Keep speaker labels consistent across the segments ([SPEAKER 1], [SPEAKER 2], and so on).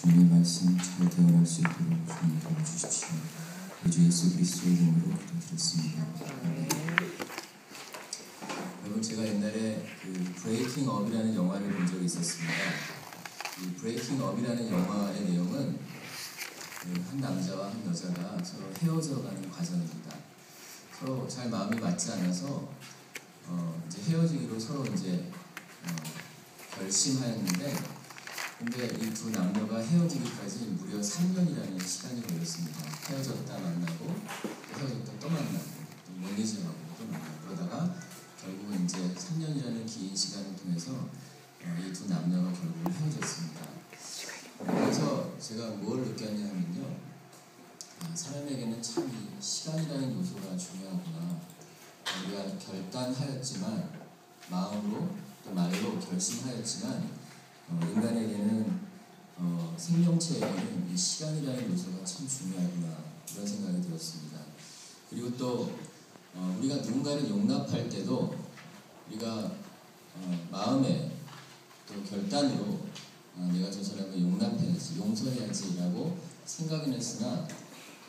[SPEAKER 1] 주님의 말씀 잘 대언할 수 있도록 주님 도와주십시오. 주 예수 그리스도의 이름으로 기도드렸습니다. 여러분, 제가 옛날에 브레이킹 업이라는 영화를 본 적이 있었습니다. 이 브레이킹 업이라는 영화의 내용은 한 남자와 한 여자가 서로 헤어져가는 과정입니다. 서로 잘 마음이 맞지 않아서 이제 헤어지기로 서로 이제 결심하였는데, 근데 이 두 남녀가 헤어지기까지 무려 3년이라는 시간이 걸렸습니다. 헤어졌다 만나고, 헤어졌다 또 만나고, 또 못 잊으려고 또 만나고, 그러다가 결국은 이제 3년이라는 긴 시간을 통해서 이 두 남녀가 결국 헤어졌습니다. 그래서 제가 뭘 느꼈냐면요, 사람에게는 참 이 시간이라는 요소가 중요하구나. 우리가 결단하였지만, 마음으로 또 말로 결심하였지만, 인간에게는 생명체에게는 이 시간이라는 요소가 참 중요하구나, 이런 생각이 들었습니다. 그리고 또 우리가 누군가를 용납할 때도 우리가 마음에 또 결단으로 내가 저 사람을 용납해야지, 용서해야지 라고 생각은 했으나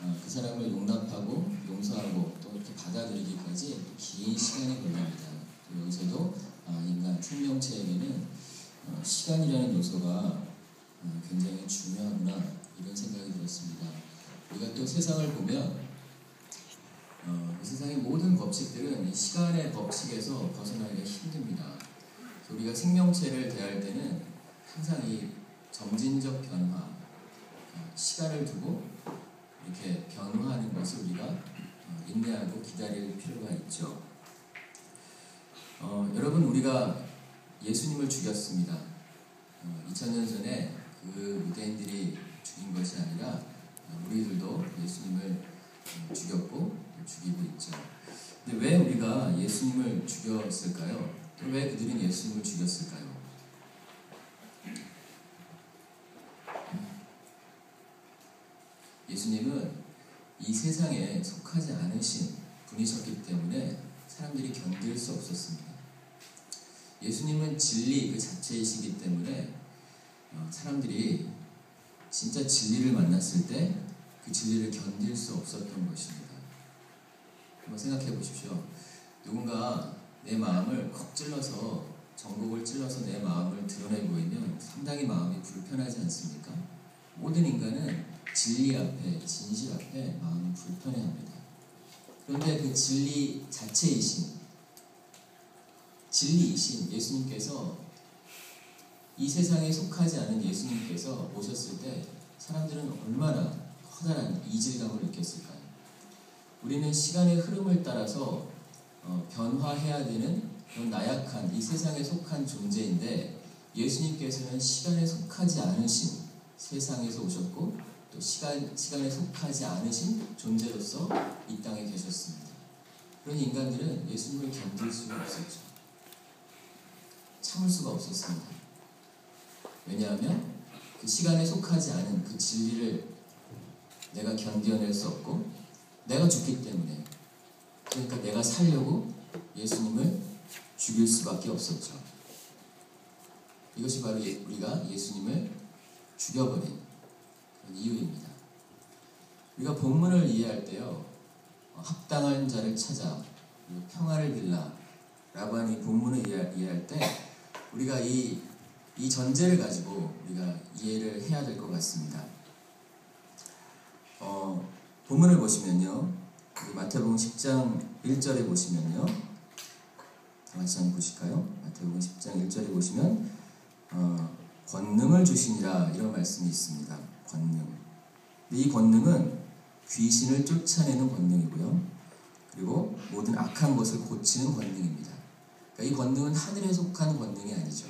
[SPEAKER 1] 그 사람을 용납하고 용서하고 또 이렇게 받아들이기까지 긴 시간이 걸립니다. 여기서도 인간 생명체에게는 시간이라는 요소가 굉장히 중요하구나, 이런 생각이 들었습니다. 우리가 또 세상을 보면 세상의 모든 법칙들은 이 시간의 법칙에서 벗어나기가 힘듭니다. 우리가 생명체를 대할 때는 항상 이 점진적 변화, 시간을 두고 이렇게 변화하는 것을 우리가 인내하고 기다릴 필요가 있죠. 여러분, 우리가 예수님을 죽였습니다. 2000년 전에 그 유대인들이 죽인 것이 아니라 우리들도 예수님을 죽였고 죽이고 있죠. 근데 왜 우리가 예수님을 죽였을까요? 또 왜 그들은 예수님을 죽였을까요? 예수님은 이 세상에 속하지 않으신 분이셨기 때문에 사람들이 견딜 수 없었습니다. 예수님은 진리 그 자체이시기 때문에 사람들이 진짜 진리를 만났을 때 그 진리를 견딜 수 없었던 것입니다. 한번 생각해 보십시오. 누군가 내 마음을 콕 찔러서, 전곡을 찔러서 내 마음을 드러내 보이면 상당히 마음이 불편하지 않습니까? 모든 인간은 진리 앞에, 진실 앞에 마음이 불편해합니다. 그런데 그 진리 자체이신, 진리이신 예수님께서, 이 세상에 속하지 않은 예수님께서 오셨을 때 사람들은 얼마나 커다란 이질감을 느꼈을까요? 우리는 시간의 흐름을 따라서 변화해야 되는 그런 나약한 이 세상에 속한 존재인데, 예수님께서는 시간에 속하지 않으신 세상에서 오셨고 또 시간에 속하지 않으신 존재로서 이 땅에 계셨습니다. 그러니 인간들은 예수님을 견딜 수가 없었죠. 참을 수가 없었습니다. 왜냐하면 그 시간에 속하지 않은 그 진리를 내가 견뎌낼 수 없고, 내가 죽기 때문에, 그러니까 내가 살려고 예수님을 죽일 수밖에 없었죠. 이것이 바로 우리가 예수님을 죽여버린 그런 이유입니다. 우리가 본문을 이해할 때요, 합당한 자를 찾아 평화를 빌라 라고 하는 이 본문을 이해할 때 우리가 이 전제를 가지고 우리가 이해를 해야 될 것 같습니다. 본문을 보시면요, 마태복음 10장 1절에 보시면요, 같이 한번 보실까요? 마태복음 10장 1절에 보시면 권능을 주시니라, 이런 말씀이 있습니다. 권능. 이 권능은 귀신을 쫓아내는 권능이고요, 그리고 모든 악한 것을 고치는 권능입니다. 그러니까 이 권능은 하늘에 속한 권능이 아니죠.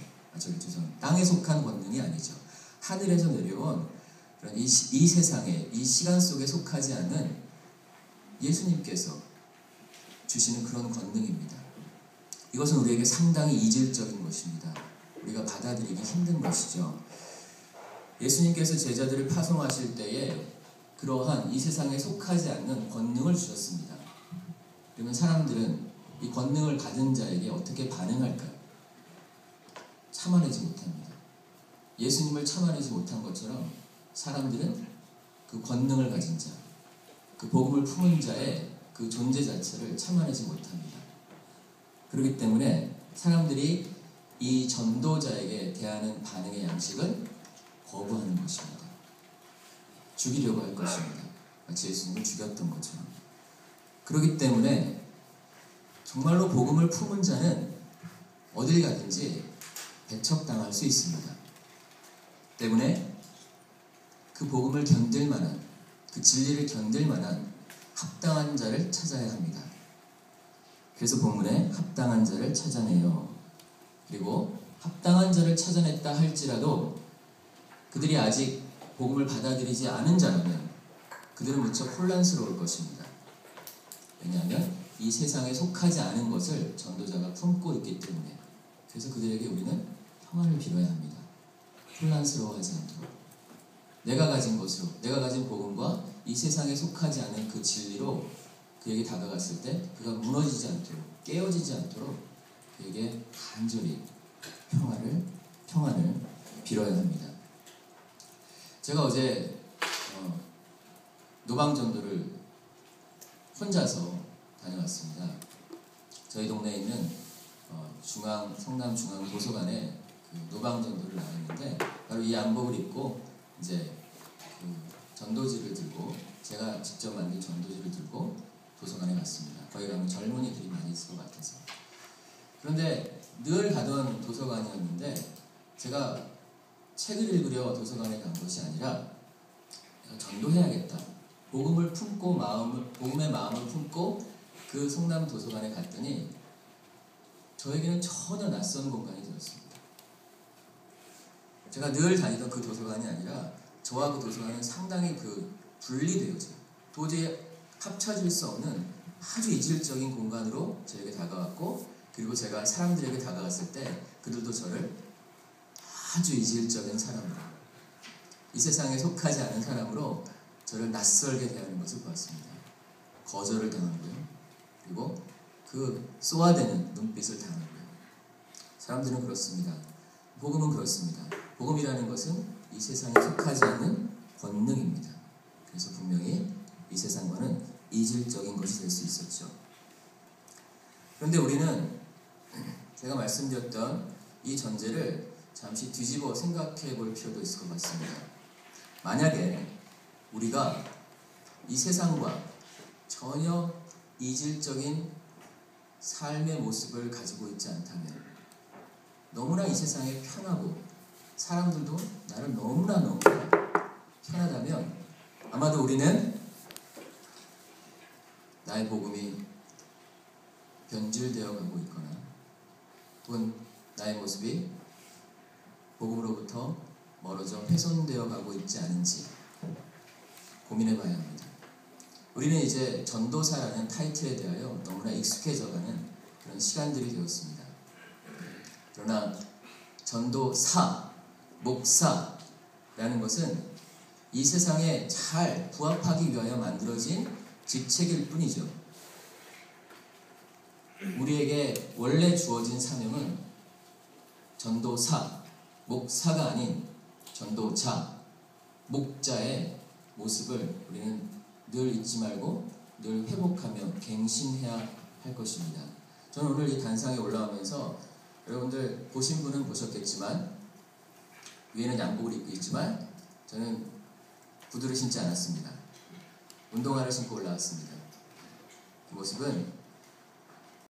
[SPEAKER 1] 땅에 속한 권능이 아니죠. 하늘에서 내려온 그런 이 세상에, 이 시간 속에 속하지 않는 예수님께서 주시는 그런 권능입니다. 이것은 우리에게 상당히 이질적인 것입니다. 우리가 받아들이기 힘든 것이죠. 예수님께서 제자들을 파송하실 때에 그러한 이 세상에 속하지 않는 권능을 주셨습니다. 그러면 사람들은 이 권능을 받은 자에게 어떻게 반응할까요? 참아내지 못합니다. 예수님을 참아내지 못한 것처럼 사람들은 그 권능을 가진 자, 그 복음을 품은 자의 그 존재 자체를 참아내지 못합니다. 그렇기 때문에 사람들이 이 전도자에게 대하는 반응의 양식은 거부하는 것입니다. 죽이려고 할 것입니다. 마치 예수님을 죽였던 것처럼. 그렇기 때문에 정말로 복음을 품은 자는 어딜 가든지 배척당할 수 있습니다. 때문에 그 복음을 견딜 만한, 그 진리를 견딜 만한 합당한 자를 찾아야 합니다. 그래서 본문에 합당한 자를 찾아내요. 그리고 합당한 자를 찾아냈다 할지라도 그들이 아직 복음을 받아들이지 않은 자라면 그들은 무척 혼란스러울 것입니다. 왜냐하면 이 세상에 속하지 않은 것을 전도자가 품고 있기 때문에. 그래서 그들에게 우리는 평안을 빌어야 합니다. 혼란스러워하지 않도록. 내가 가진 것으로, 내가 가진 복음과 이 세상에 속하지 않은 그 진리로 그에게 다가갔을 때 그가 무너지지 않도록, 깨어지지 않도록 그에게 간절히 평안을 빌어야 합니다. 제가 어제 노방전도를 혼자서 다녀왔습니다. 저희 동네에 있는 성남 중앙 도서관에 그 노방전도를 나갔는데 바로 이 양복을 입고 이제 그 전도지를 들고, 제가 직접 만든 전도지를 들고 도서관에 갔습니다. 거기 가면 젊은이들이 많이 있을 것 같아서. 그런데 늘 가던 도서관이었는데 제가 책을 읽으려 도서관에 간 것이 아니라 전도해야겠다. 복음을 품고 복음의 마음을 품고 그 성남 도서관에 갔더니 저에게는 전혀 낯선 공간이 되었습니다. 제가 늘 다니던 그 도서관이 아니라 저와 그 도서관은 상당히 분리되어져 도저히 합쳐질 수 없는 아주 이질적인 공간으로 저에게 다가왔고, 그리고 제가 사람들에게 다가갔을 때 그들도 저를 아주 이질적인 사람으로, 이 세상에 속하지 않은 사람으로 저를 낯설게 대하는 것을 보았습니다. 거절을 당하고요. 그리고 그 쏘아대는 눈빛을 당하고요. 사람들은 그렇습니다. 복음은 그렇습니다. 복음이라는 것은 이 세상에 속하지 않는 권능입니다. 그래서 분명히 이 세상과는 이질적인 것이 될 수 있었죠. 그런데 우리는 제가 말씀드렸던 이 전제를 잠시 뒤집어 생각해 볼 필요도 있을 것 같습니다. 만약에 우리가 이 세상과 전혀 이질적인 삶의 모습을 가지고 있지 않다면, 너무나 이 세상에 편하고 사람들도 나를 너무나 편하다면 아마도 우리는 나의 복음이 변질되어 가고 있거나 혹은 나의 모습이 복음으로부터 멀어져 훼손되어 가고 있지 않은지 고민해 봐야 합니다. 우리는 이제 전도사라는 타이틀에 대하여 너무나 익숙해져가는 그런 시간들이 되었습니다. 그러나 전도사, 목사라는 것은 이 세상에 잘 부합하기 위하여 만들어진 직책일 뿐이죠. 우리에게 원래 주어진 사명은 전도사, 목사가 아닌 전도자, 목자의 모습을 우리는 늘 잊지 말고 늘 회복하며 갱신해야 할 것입니다. 저는 오늘 이 단상에 올라오면서 여러분들 보신 분은 보셨겠지만 위에는 양복을 입고 있지만 저는 구두를 신지 않았습니다. 운동화를 신고 올라왔습니다. 그 모습은